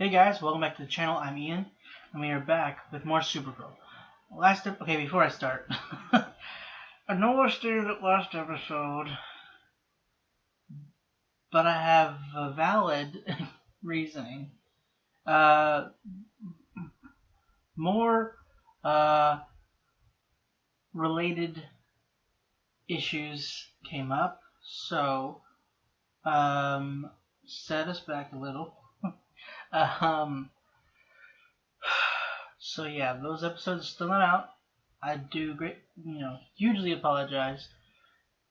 Hey guys, welcome back to the channel. I'm Ian, and we are back with more Supergirl. Okay, before I start, I know I stated it last episode, but I have a valid reasoning. More related issues came up, so set us back a little. So yeah, those episodes are still not out. I do hugely apologize,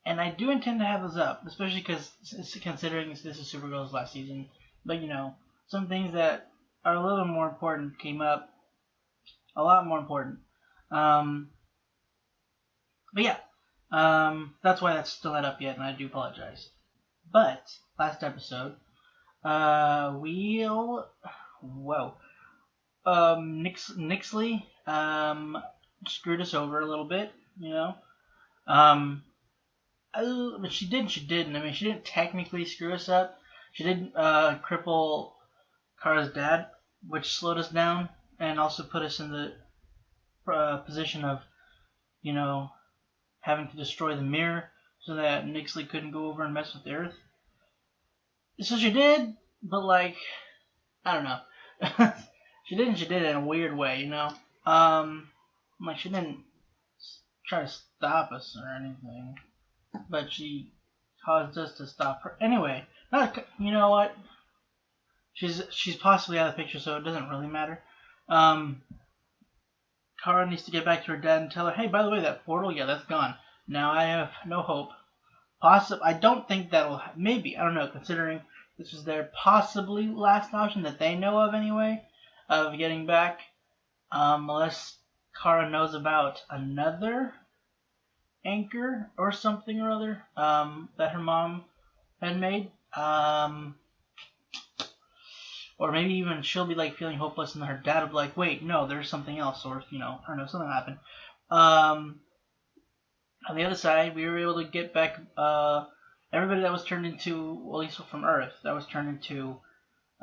and I do intend to have those up, especially because considering this is Supergirl's last season. But some things that are a little more important came up, a lot more important. But yeah, that's why that's still not up yet, and I do apologize. But last episode, Nixley screwed us over a little bit, but she didn't. I mean, she didn't technically screw us up. She did cripple Kara's dad, which slowed us down and also put us in the position of, having to destroy the mirror so that Nixley couldn't go over and mess with the Earth. So she did, but I don't know. She did it in a weird way, she didn't try to stop us or anything, but she caused us to stop her. Anyway, you know what? She's possibly out of the picture, so it doesn't really matter. Kara needs to get back to her dad and tell her, hey, by the way, that portal, yeah, that's gone. Now I have no hope. I don't think that'll. Maybe, I don't know. Considering this is their possibly last option that they know of anyway, of getting back, unless Kara knows about another anchor or something or other that her mom had made, or maybe even she'll be feeling hopeless, and her dad will be like, wait, no, there's something else, or I don't know, something happened. On the other side, we were able to get back everybody that was turned into, well, at least from Earth, that was turned into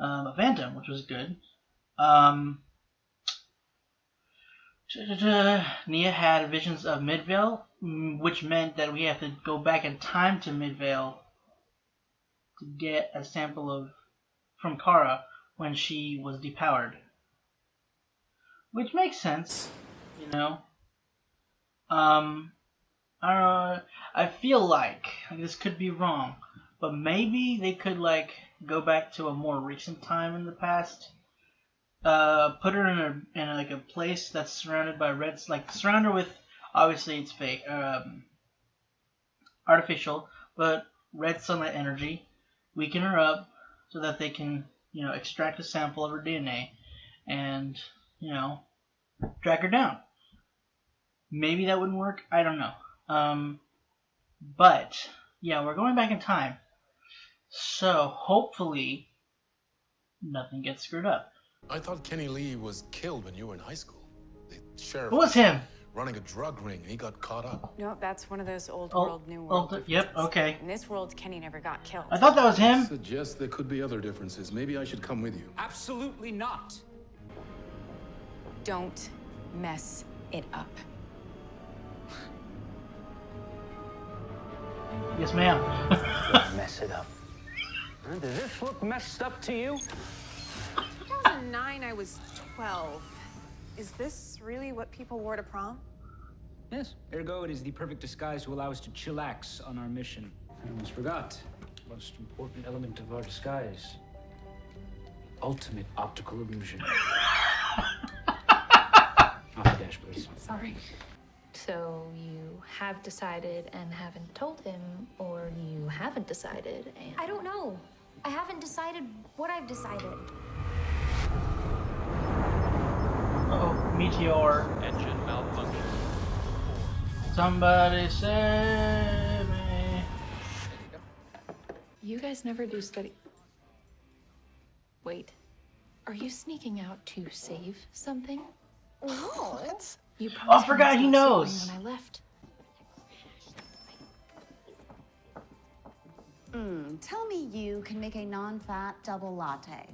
a Phantom, which was good. Nia had visions of Midvale, which meant that we have to go back in time to Midvale to get a sample from Kara when she was depowered. Which makes sense, I feel like this could be wrong, but maybe they could go back to a more recent time in the past. Put her in a place that's surrounded by surround her with, obviously it's fake, artificial, but red sunlight energy. Weaken her up so that they can, extract a sample of her DNA and, drag her down. Maybe that wouldn't work. I don't know. But yeah, we're going back in time, so hopefully nothing gets screwed up. I thought Kenny Lee was killed when you were in high school. The sheriff It was him running a drug ring, and he got caught up. No, that's one of those old world, new world. Yep, okay. In this world, Kenny never got killed. I thought that was him. I suggest there could be other differences. Maybe I should come with you. Absolutely not. Don't mess it up. Yes, ma'am. Don't mess it up. Does this look messed up to you? 2009, I was 12. Is this really what people wore to prom? Yes. Ergo, it is the perfect disguise to allow us to chillax on our mission. I almost forgot. The most important element of our disguise. Ultimate optical illusion. Off the dash, please. Sorry. So you have decided and haven't told him, or you haven't decided and... I don't know. I haven't decided what I've decided. Uh-oh, meteor. Engine malfunction. Somebody save me. You guys never do study... Wait. Are you sneaking out to save something? What? You I forgot he knows. When I left. Tell me you can make a non-fat double latte.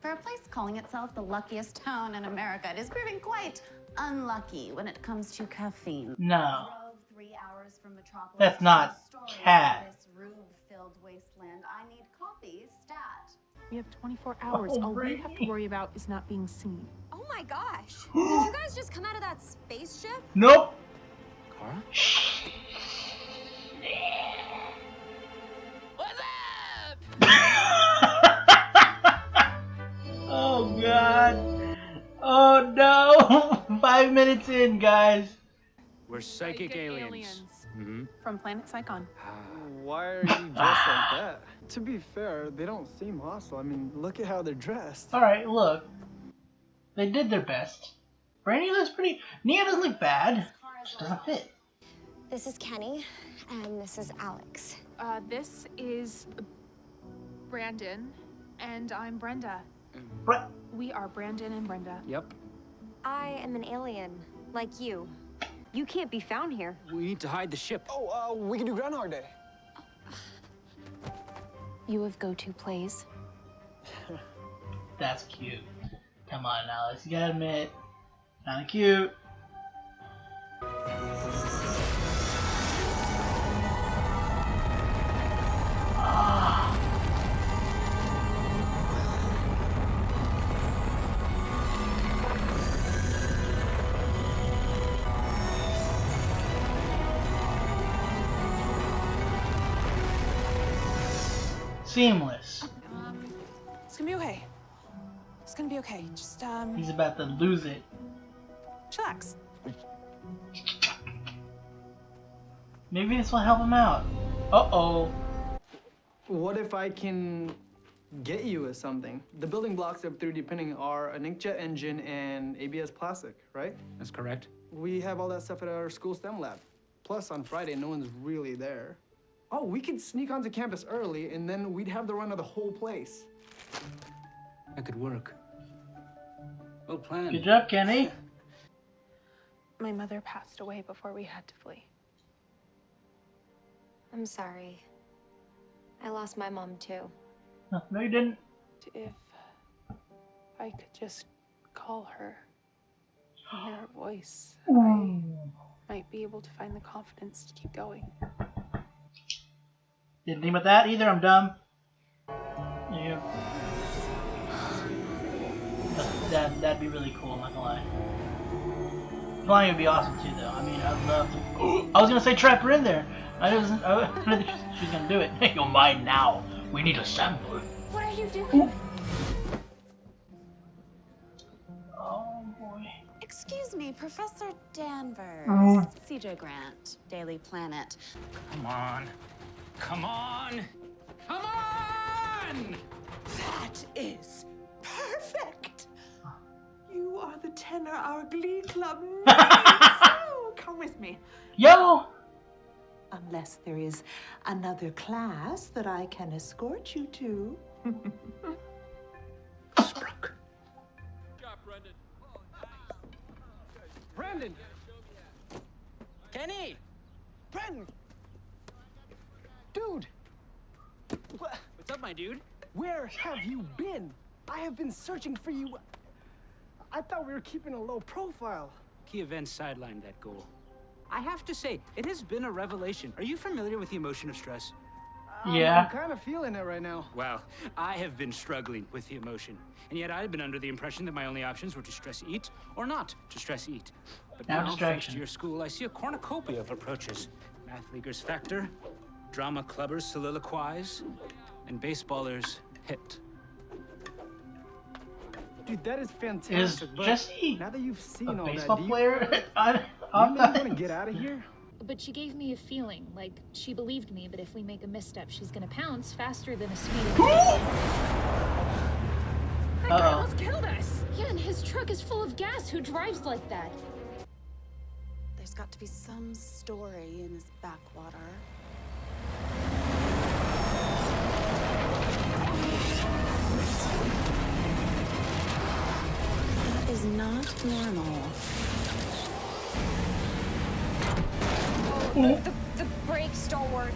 For a place calling itself the luckiest town in America, it is proving quite unlucky when it comes to caffeine. No. Drove 3 hours from Metropolis That's not to the story cat. of this rube-filled wasteland. I need coffee, stat. We have 24 hours. Oh, All we Brainy. have to worry about is not being seen. Oh my gosh. Did you guys just come out of that spaceship? Nope. Kara? Oh god. Oh no. 5 minutes in, guys. We're psychic aliens. Mm-hmm. From planet Psychon. Why are you dressed like that? To be fair, they don't seem hostile. I mean, look at how they're dressed. Alright, look. They did their best. Brainy looks pretty. Nia doesn't look bad. She doesn't fit. This is Kenny, and this is Alex. This is Brandon, and I'm Brenda. What? We are Brandon and Brenda. Yep. I am an alien, like you. You can't be found here. We need to hide the ship. Oh, we can do Groundhog Day. You have go-to plays. That's cute. Come on, Alex. You gotta admit. Kinda cute. Seamless. It's gonna be okay. It's gonna be okay. Just, He's about to lose it. chillax. Maybe this will help him out. Uh-oh. What if I can get you with something? The building blocks of 3D printing are an inkjet engine and ABS plastic, right? That's correct. We have all that stuff at our school STEM lab. Plus, on Friday, no one's really there. Oh, we could sneak onto campus early, and then we'd have the run of the whole place. That could work. Well planned. Good job, Kenny. My mother passed away before we had to flee. I'm sorry. I lost my mom too. No, you didn't. If I could just call her and hear her voice, I might be able to find the confidence to keep going. Didn't think about that either. I'm dumb. Yeah. That'd be really cool. I'm not gonna lie. Flying would be awesome too, though. I mean, I'd love to. I was gonna say trap her in there. I didn't think she was gonna do it. You're mine now. We need a sample. What are you doing? Oh boy. Excuse me, Professor Danvers. CJ Grant, Daily Planet. Come on. Come on. Come on! That is perfect. You are the tenor our glee club needs. So come with me. Yo! Unless there is another class that I can escort you to. Sprunk. Brandon! Kenny! Brandon! Dude! What's up, my dude? Where have you been? I have been searching for you. I thought we were keeping a low profile. Key events sidelined that goal. I have to say, it has been a revelation. Are you familiar with the emotion of stress? Yeah. I'm kind of feeling it right now. Well, I have been struggling with the emotion. And yet I've been under the impression that my only options were to stress eat or not to stress eat. But Now now, thanks distraction. to your school, I see a cornucopia of approaches. Math leaguers factor, drama clubbers soliloquize, and baseballers hit. Dude, that is fantastic. but Jesse now that you've seen a all baseball that, player? do you want to get out of here? But she gave me a feeling, like she believed me, but if we make a misstep, she's gonna pounce faster than a speed of light. That guy almost killed us! Yeah, and his truck is full of gas. Who drives like that? There's got to be some story in his backwater. Is not normal. The brakes don't work.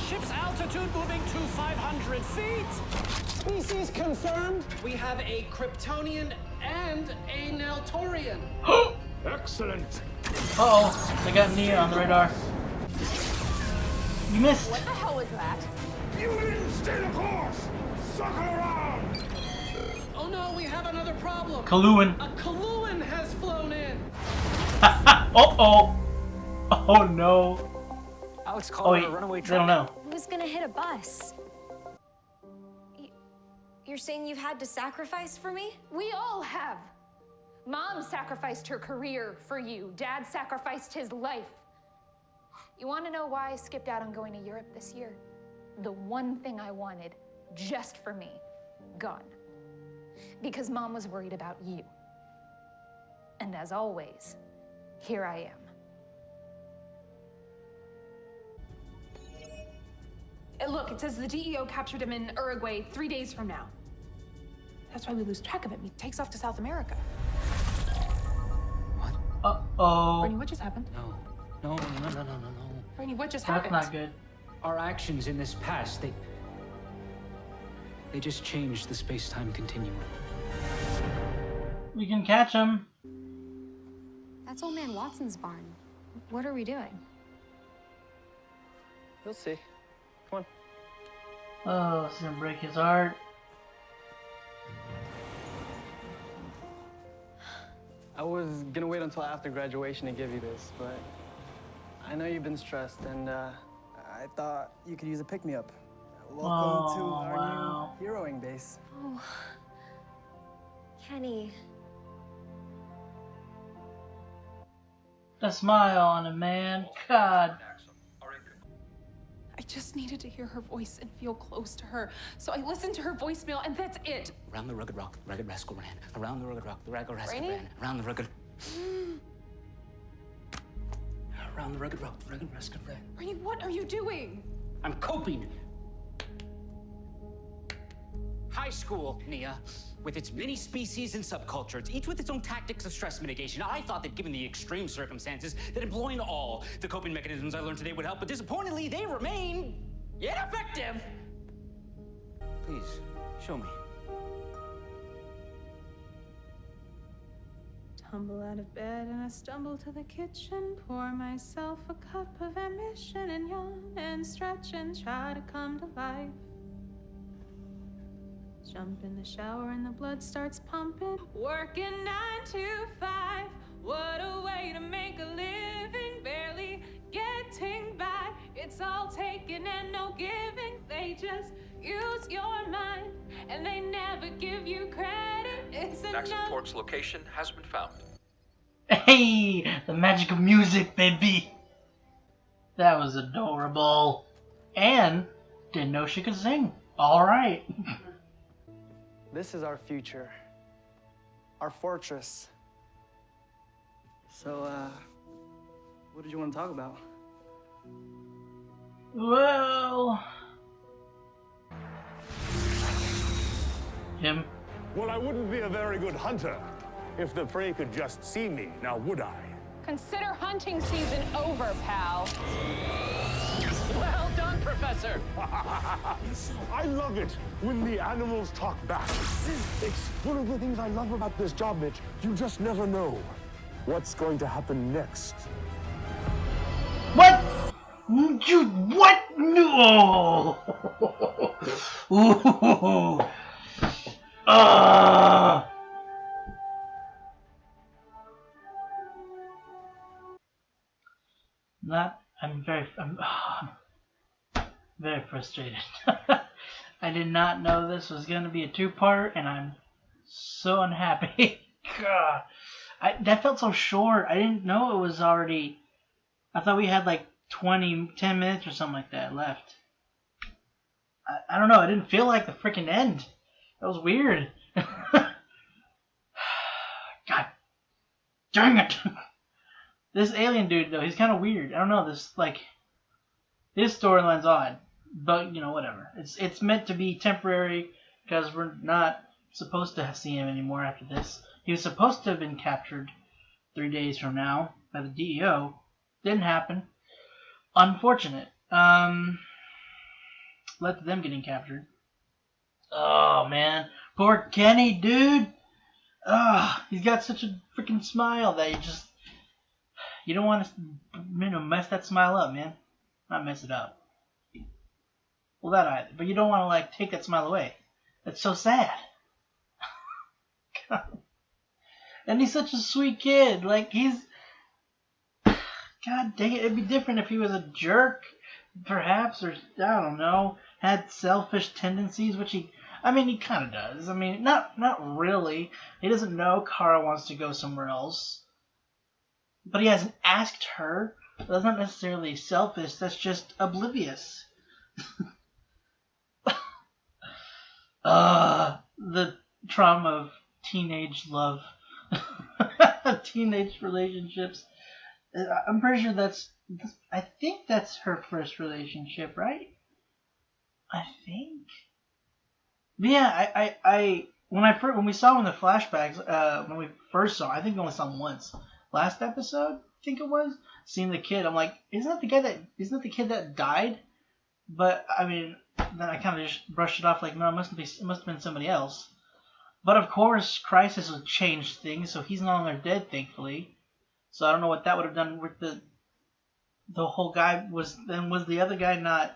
Ship's altitude moving to 500 feet. Species confirmed. We have a Kryptonian and a Neltorian. Excellent. Uh-oh, they got Nia on the radar. You missed. What the hell was that? You didn't stay the course. Suck it around. Oh no, we have another problem. Kaluan. A Kaluan has flown in. Uh-oh. Oh no. Alex called it a runaway train. I don't know. Who's gonna hit a bus? You're saying you've had to sacrifice for me? We all have. Mom sacrificed her career for you. Dad sacrificed his life. You want to know why I skipped out on going to Europe this year? The one thing I wanted, just for me, gone. Because Mom was worried about you. And as always, here I am. Look, it says the DEO captured him in Uruguay 3 days from now. That's why we lose track of him. He takes off to South America. Uh-oh. Brainy, what just happened? No. Brainy, what just That's happened? not good. Our actions in this past, they just changed the space-time continuum. We can catch him. That's old man Watson's barn. What are we doing? You'll see. Come on. Oh, it's gonna break his heart. I was gonna wait until after graduation to give you this, but I know you've been stressed, and I thought you could use a pick-me-up. Welcome to our new heroing base. Oh, Kenny. A smile on him, man. God. I just needed to hear her voice and feel close to her. So I listened to her voicemail, and that's it. Around the rugged rock, the ragged rascal ran. Around the rugged rock, the ragged rascal Brainy? ran. Around the rugged... Around the rugged rock, the ragged rascal ran. Brainy, what are you doing? I'm coping. High school, Nia, with its many species and subcultures, each with its own tactics of stress mitigation. I thought that given the extreme circumstances, that employing all the coping mechanisms I learned today would help, but disappointingly, they remain ineffective. Please, show me. Tumble out of bed and I stumble to the kitchen, pour myself a cup of ambition and yawn and stretch and try to come to life. Jump in the shower and the blood starts pumping. Working 9 to 5. What a way to make a living. Barely getting by. It's all taking and no giving. They just use your mind and they never give you credit. It's Jackson Fork's location has been found. Hey, the magic of music, baby. That was adorable. And didn't know she could sing. All right. This is our future. Our fortress. So, what did you want to talk about? Well... Him. Well, I wouldn't be a very good hunter if the prey could just see me, now would I? Consider hunting season over, pal. Well done, Professor. I love it when the animals talk back. It's one of the things I love about this job, Mitch. You just never know what's going to happen next. What? You what? No. Ooh. I'm very frustrated. I did not know this was going to be a two-part, and I'm so unhappy. God, that felt so short. I didn't know it was already. I thought we had like 10 minutes or something like that left. I don't know. It didn't feel like the freaking end. That was weird. God dang it. This alien dude, though, he's kind of weird. I don't know. His storyline's odd. But, you know, whatever. It's meant to be temporary because we're not supposed to see him anymore after this. He was supposed to have been captured 3 days from now by the DEO. Didn't happen. Unfortunate. led to them getting captured. Oh, man. Poor Kenny, dude. He's got such a freaking smile that you don't want to mess that smile up, man. Not mess it up. Well, that either. But you don't want to, like, take that smile away. That's so sad. God. And he's such a sweet kid. Like, he's... God dang it. It'd be different if he was a jerk, perhaps, or, I don't know, had selfish tendencies, which he kind of does. I mean, not really. He doesn't know Kara wants to go somewhere else. But he hasn't asked her. That's not necessarily selfish. That's just oblivious. The trauma of teenage love. Teenage relationships. I'm pretty sure I think that's her first relationship, right? I think. But yeah, when we saw him in the flashbacks, when we first saw him, I think we only saw him once. Last episode, I think it was, seeing the kid, I'm like, isn't that the kid that died? But I mean, then I kind of just brushed it off, like, no, it must have been somebody else. But of course, Crisis has changed things, so he's no longer dead, thankfully. So I don't know what that would have done with the whole guy. Was the other guy not,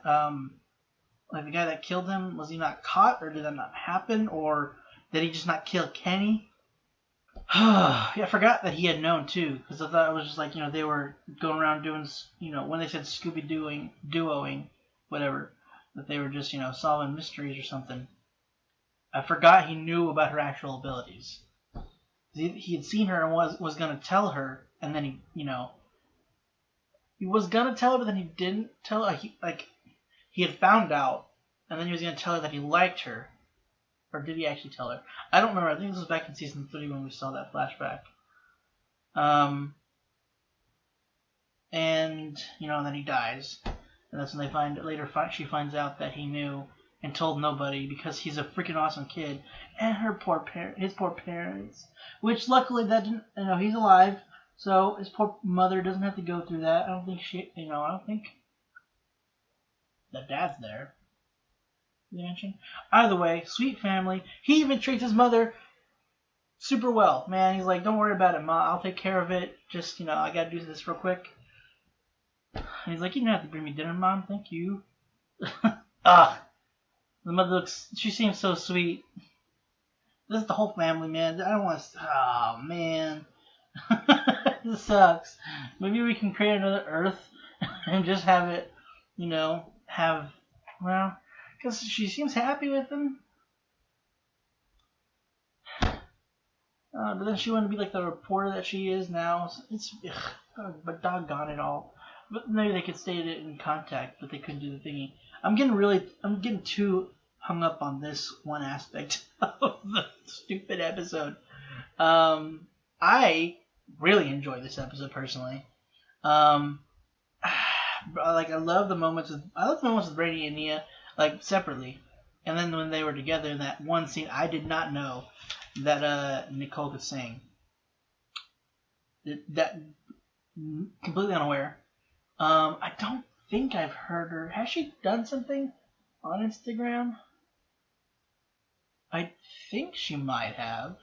like the guy that killed him, was he not caught, or did that not happen, or did he just not kill Kenny? Yeah, I forgot that he had known too, because I thought it was just like, they were going around doing, when they said Scooby-Dooing, whatever, that they were just, solving mysteries or something. I forgot he knew about her actual abilities. He had seen her and was going to tell her, and then he was going to tell her, but then he didn't tell her. He had found out, and then he was going to tell her that he liked her. Or did he actually tell her? I don't remember. I think this was back in season 3 when we saw that flashback. And then he dies. And that's when she finds out that he knew and told nobody because he's a freaking awesome kid. And his poor parents. Which luckily that didn't, he's alive. So his poor mother doesn't have to go through that. I don't think the dad's there. Did I mention? Either way, sweet family. He even treats his mother super well. Man, he's like, don't worry about it, Ma. I'll take care of it. Just, I gotta do this real quick. And he's like, you don't have to bring me dinner, Mom. Thank you. The mother she seems so sweet. This is the whole family, man. I don't want to, oh, man. This sucks. Maybe we can create another Earth and just have it, because she seems happy with him. But then she wanted to be like the reporter that she is now. But doggone it all. But maybe they could stay in contact, but they couldn't do the thingy. I'm getting too hung up on this one aspect of the stupid episode. I really enjoyed this episode personally. I love the moments with Brainy and Nia, like separately, and then when they were together in that one scene, I did not know that Nicole could sing. That completely unaware. I don't think I've heard her. Has she done something on Instagram? I think she might have.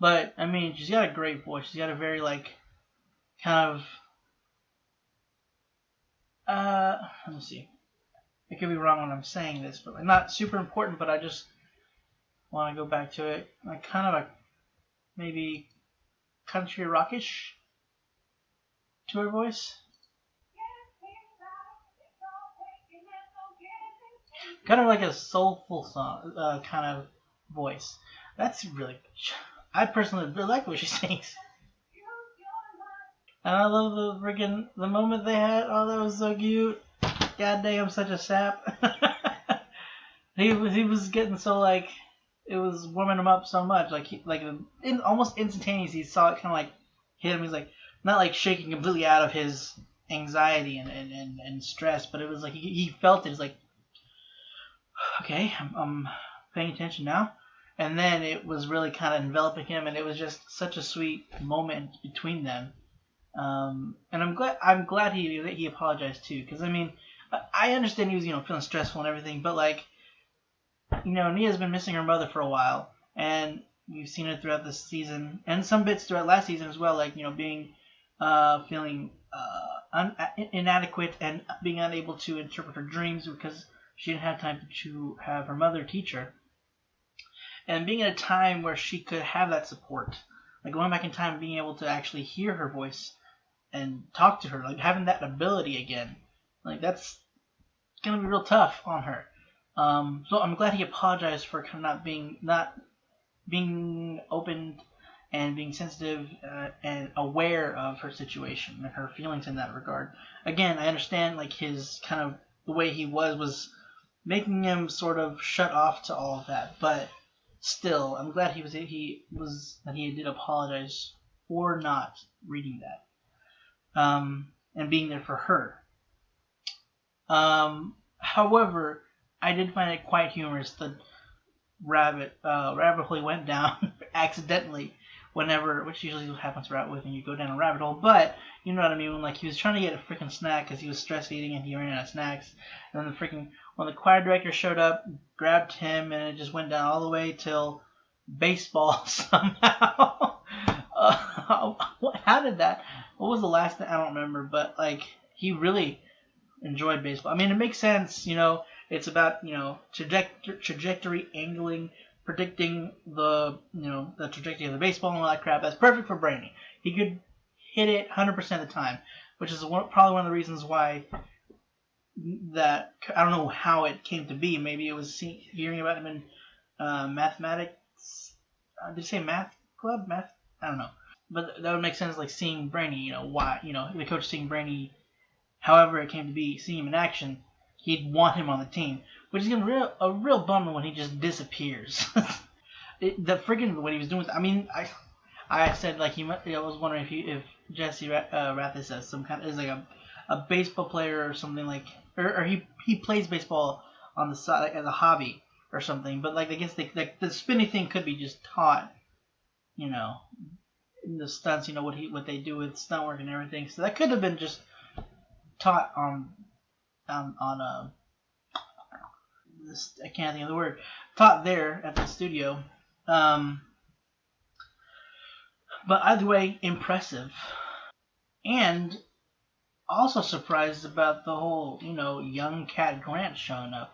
But I mean, she's got a great voice. She's got a very kind of. Let me see. I could be wrong when I'm saying this, but not super important. But I just want to go back to it. Like kind of a maybe country rockish to her voice. Kind of like a soulful song, kind of voice. That's really. I personally really like what she sings. And I love the moment they had. Oh, that was so cute. God dang, I'm such a sap. he was getting so it was warming him up so much. Almost instantaneous. He saw it kind of hit him. He's not shaking completely out of his anxiety and stress, but it was he felt it. He's like, okay, I'm paying attention now. And then it was really kind of enveloping him, and it was just such a sweet moment between them. And I'm glad he apologized too, because I mean, I understand he was feeling stressful and everything, but like, Nia's been missing her mother for a while, and we've seen it throughout this season and some bits throughout last season as well, like being feeling inadequate and being unable to interpret her dreams because she didn't have time to have her mother teach her, and being at a time where she could have that support, like going back in time, being able to actually hear her voice and talk to her, like having that ability again, like that's gonna be real tough on her. So I'm glad he apologized for kind of not being open and being sensitive and aware of her situation and her feelings in that regard. Again, I understand like his kind of the way he was making him sort of shut off to all of that, but still, I'm glad he did apologize for not reading that, and being there for her. However, I did find it quite humorous the rabbit hole he went down accidentally, which usually what happens when you go down a rabbit hole. But you know what I mean, when like he was trying to get a freaking snack because he was stress eating and he ran out of snacks, and then when the choir director showed up, grabbed him, and it just went down all the way till baseball somehow. How did that? What was the last thing? I don't remember, but like he really enjoyed baseball. I mean, it makes sense, It's about trajectory, angling, predicting the trajectory of the baseball and all that crap. That's perfect for Brainy. He could hit it 100% of the time, which is probably one of the reasons why that I don't know how it came to be. Maybe it was hearing about him in mathematics. Did you say math club? Math? I don't know. But that would make sense, like seeing Brainy. Why? The coach seeing Brainy. However it came to be, seeing him in action, he'd want him on the team, which is a real bummer when he just disappears. The friggin' what he was doing. I mean, I said like I was wondering if Jesse Rathis is like a baseball player or something like, or he plays baseball on the side like, as a hobby or something. But like I guess the spinny thing could be just taught, in the stunts, what they do with stunt work and everything. So that could have been just taught on this, I can't think of the word, taught there at the studio. But either way, impressive. And also surprised about the whole, young Cat Grant showing up.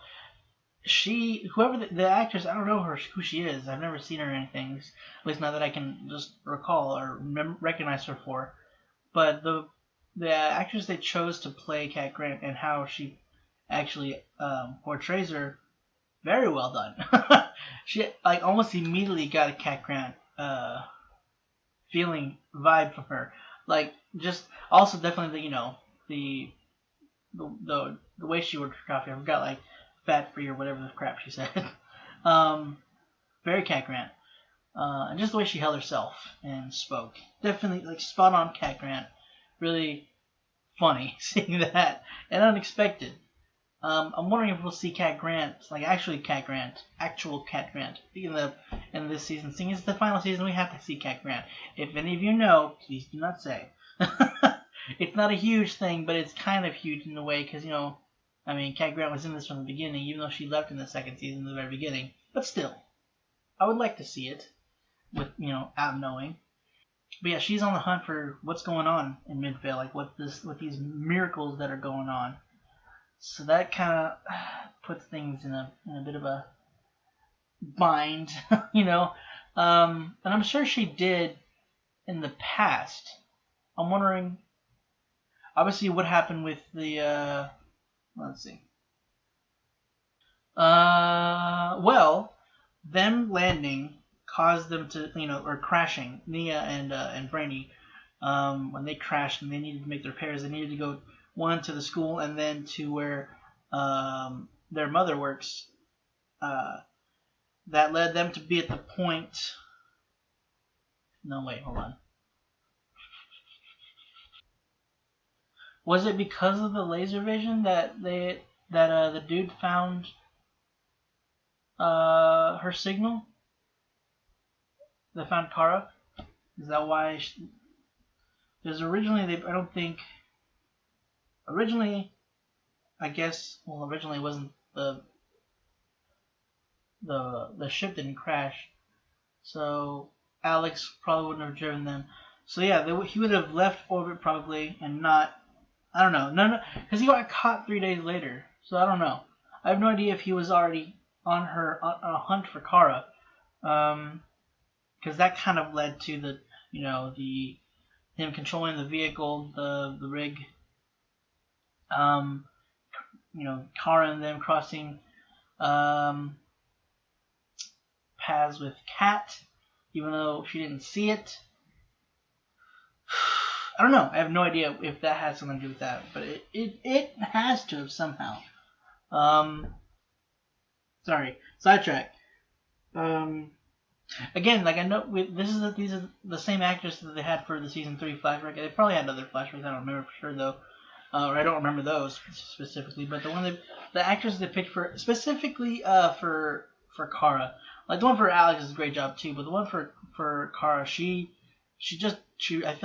Whoever the actress, I don't know who she is. I've never seen her in anything, at least not that I can just recall or recognize her for. But the actress they chose to play Cat Grant and how she actually portrays her, very well done. She like almost immediately got a Cat Grant vibe from her. Like just also definitely the way she ordered coffee. I forgot like fat free or whatever the crap she said. Very Cat Grant. And just the way she held herself and spoke, definitely like spot on Cat Grant. Really funny seeing that and unexpected. I'm wondering if we'll see Cat Grant, like actual Cat Grant, in this season. Seeing it's the final season, we have to see Cat Grant. If any of you know, please do not say. It's not a huge thing, but it's kind of huge in a way because Cat Grant was in this from the beginning, even though she left in the second season, the very beginning. But still, I would like to see it with out knowing. But yeah, she's on the hunt for what's going on in Midvale, like with these miracles that are going on. So that kind of puts things in a bit of a bind, And I'm sure she did in the past. I'm wondering, obviously, what happened with the. Let's see. Well, them landing caused them to, or crashing, Nia and Brainy, when they crashed and they needed to make the repairs, they needed to go one to the school and then to where their mother works. That led them to be at the point. No, wait, hold on. Was it because of the laser vision that the dude found her signal? They found Kara? Is that why Because originally, I don't think. Originally, I guess. Well, originally it wasn't the ship didn't crash, so Alex probably wouldn't have driven them. So yeah, he would have left orbit probably and not. I don't know. No, because he got caught 3 days later. So I don't know. I have no idea if he was already on a hunt for Kara. Because that kind of led to the him controlling the vehicle, the rig. Kara and them crossing paths with Kat, even though she didn't see it. I don't know. I have no idea if that has something to do with that, but it has to have somehow. Sorry, sidetrack. Again, like I know these are the same actors that they had for the season 3 flashback. They probably had other flashbacks. I don't remember for sure though, or I don't remember those specifically. But the actors they picked for specifically for Kara, like the one for Alex is a great job too. But the one for Kara, I feel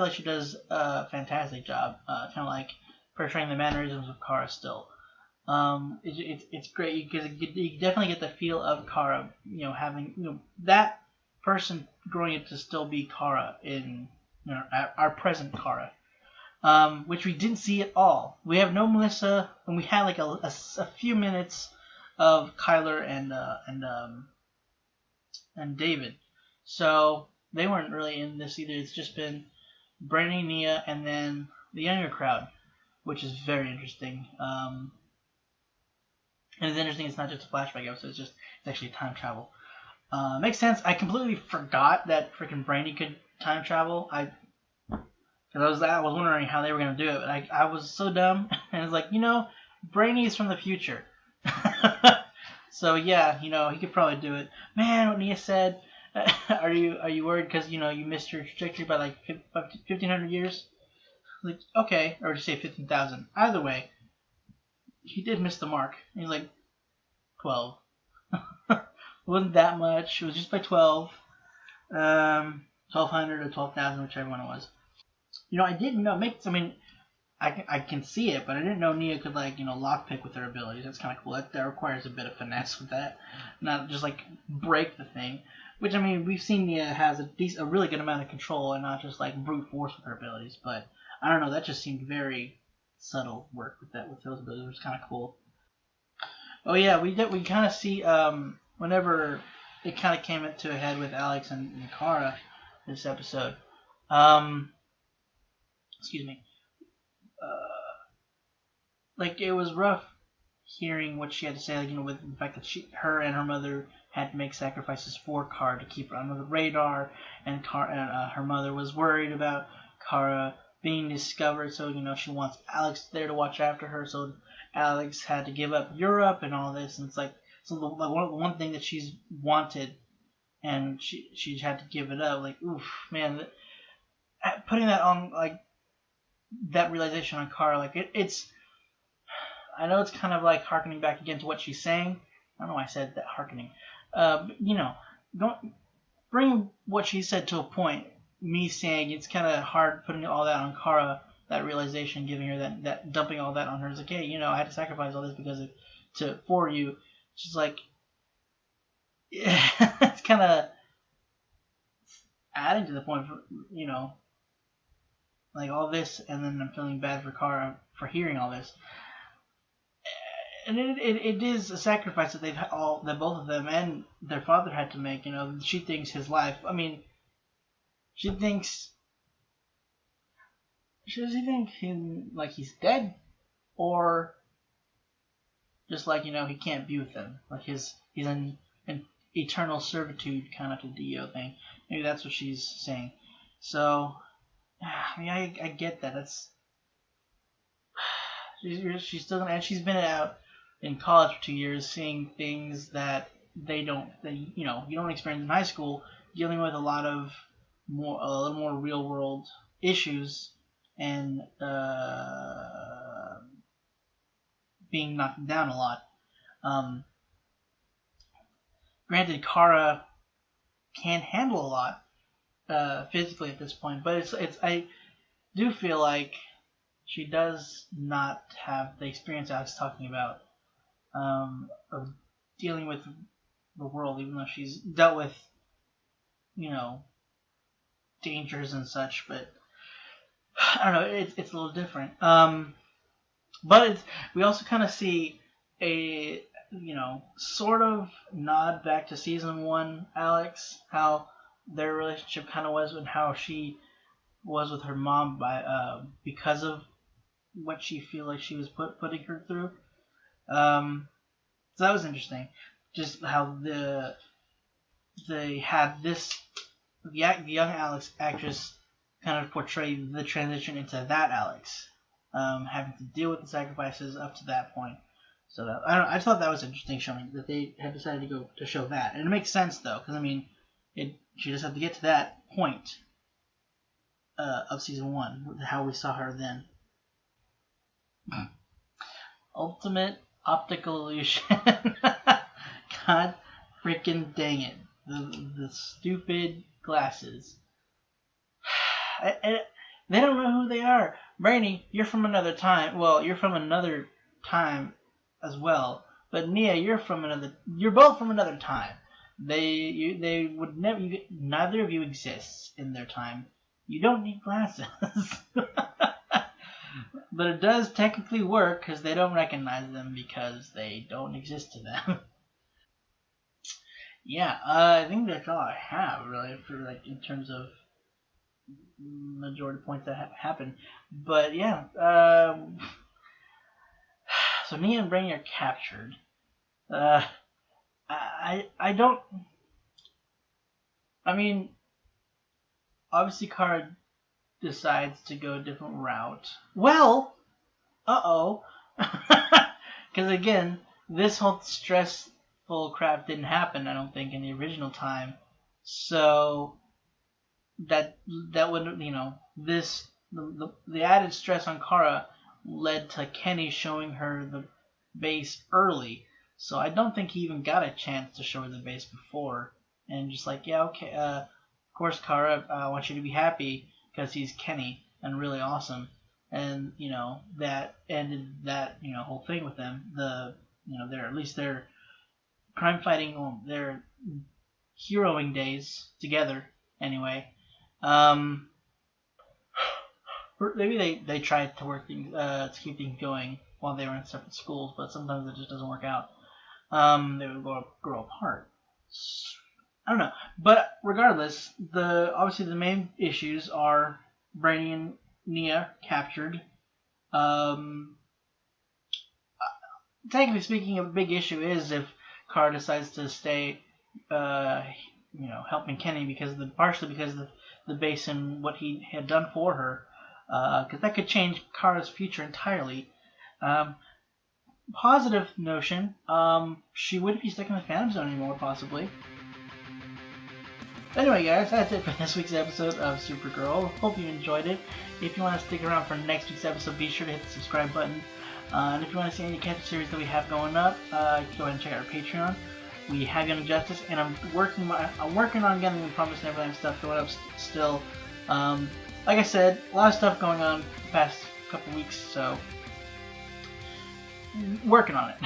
like she does a fantastic job, kind of like portraying the mannerisms of Kara still. It's great because you definitely get the feel of Kara, having that person growing up to still be Kara in our present Kara, which we didn't see at all. We have no Melissa, and we had like a few minutes of Kyler and David, so they weren't really in this either. It's just been Brainy, Nia, and then the younger crowd, which is very interesting. And it's interesting. It's not just a flashback episode. It's actually time travel. Makes sense. I completely forgot that freaking Brainy could time travel. Because I was wondering how they were gonna do it, but I was so dumb. And it's like, Brainy is from the future. So yeah, he could probably do it. Man, what Nia said. Are you worried because you missed your trajectory by like 1,500 years? Like, okay, or just say 15,000. Either way, he did miss the mark. He's like 12. It wasn't that much. It was just by 12. 1,200 or 12,000, whichever one it was. I didn't know. I can see it, but I didn't know Nia could lockpick with her abilities. That's kind of cool. That requires a bit of finesse with that, not just break the thing. Which we've seen Nia has a really good amount of control and not just brute force with her abilities. But I don't know. That just seemed very subtle work with those abilities. It was kind of cool. Oh yeah, we kind of see whenever it kind of came to a head with Alex and Kara this episode. Excuse me. It was rough hearing what she had to say, with the fact that her and her mother had to make sacrifices for Kara to keep her under the radar, and her mother was worried about Kara being discovered, so she wants Alex there to watch after her, so Alex had to give up Europe and all this, and it's the one thing that she's wanted, and she had to give it up. Oof, man, putting that on that realization on Kara, it's. I know it's kind of harkening back again to what she's saying. I don't know why I said that, harkening. Don't bring what she said to a point. Me saying it's kind of hard putting all that on Kara, that realization, giving her that dumping all that on her. It's like, hey, I had to sacrifice all this for you. She's like, it's kind of adding to the point, all this, and then I'm feeling bad for Kara for hearing all this. And it is a sacrifice that that both of them and their father had to make. She thinks his life. She thinks. Does he think him he's dead, or just he can't be with them? He's in eternal servitude, kind of to the Dio thing. Maybe that's what she's saying. So, I get that. That's she's still gonna, and she's been out in college for 2 years, seeing things that you don't experience in high school, dealing with a little more real world issues, and being knocked down a lot. Granted, Kara can handle a lot physically at this point, but do feel like she does not have the experience I was talking about of dealing with the world, even though she's dealt with, dangers and such. But I don't know, it's a little different. But we also kind of see a, sort of nod back to season 1 Alex, how their relationship kind of was and how she was with her mom because of what she feel like she was putting her through. So that was interesting. Just how they had the young Alex actress kind of portray the transition into that Alex, having to deal with the sacrifices up to that point. So I thought that was interesting, showing that they had decided to show that, and it makes sense though, because she just had to get to that point of season 1, how we saw her then. Ultimate optical illusion. God freaking dang it. The stupid glasses. They don't know who they are. Brainy, you're from another time. Well, you're from another time as well. But Nia, you're both from another time. They would never. Neither of you exists in their time. You don't need glasses. But it does technically work because they don't recognize them because they don't exist to them. Yeah, I think that's all I have really for in terms of majority points that happen. But yeah, so Nia and Brainy are captured. I mean, obviously Kara decides to go a different route. Well, because again, this whole stressful crap didn't happen, I don't think, in the original time. So that would, the added stress on Kara led to Kenny showing her the base early. So I don't think he even got a chance to show her the base before. And just yeah, okay, of course, Kara, I want you to be happy because he's Kenny and really awesome. And, that ended that, whole thing with them. Their crime fighting, their heroing days together, anyway. Maybe they tried to work things, to keep things going while they were in separate schools, but sometimes it just doesn't work out. They would grow apart. I don't know. But regardless, obviously the main issues are Brainy and Nia captured. Technically speaking, a big issue is if Kara decides to stay, helping Kenny partially because of the base and what he had done for her, because that could change Kara's future entirely. Positive notion, she wouldn't be stuck in the Phantom Zone anymore, possibly. Anyway, guys, that's it for this week's episode of Supergirl. Hope you enjoyed it. If you want to stick around for next week's episode, be sure to hit the subscribe button. And if you want to see any character series that we have going up, go ahead and check out our Patreon. We have Young Justice, and I'm working on getting the Promise Neverland stuff going up still. Like I said, a lot of stuff going on the past couple weeks, so working on it.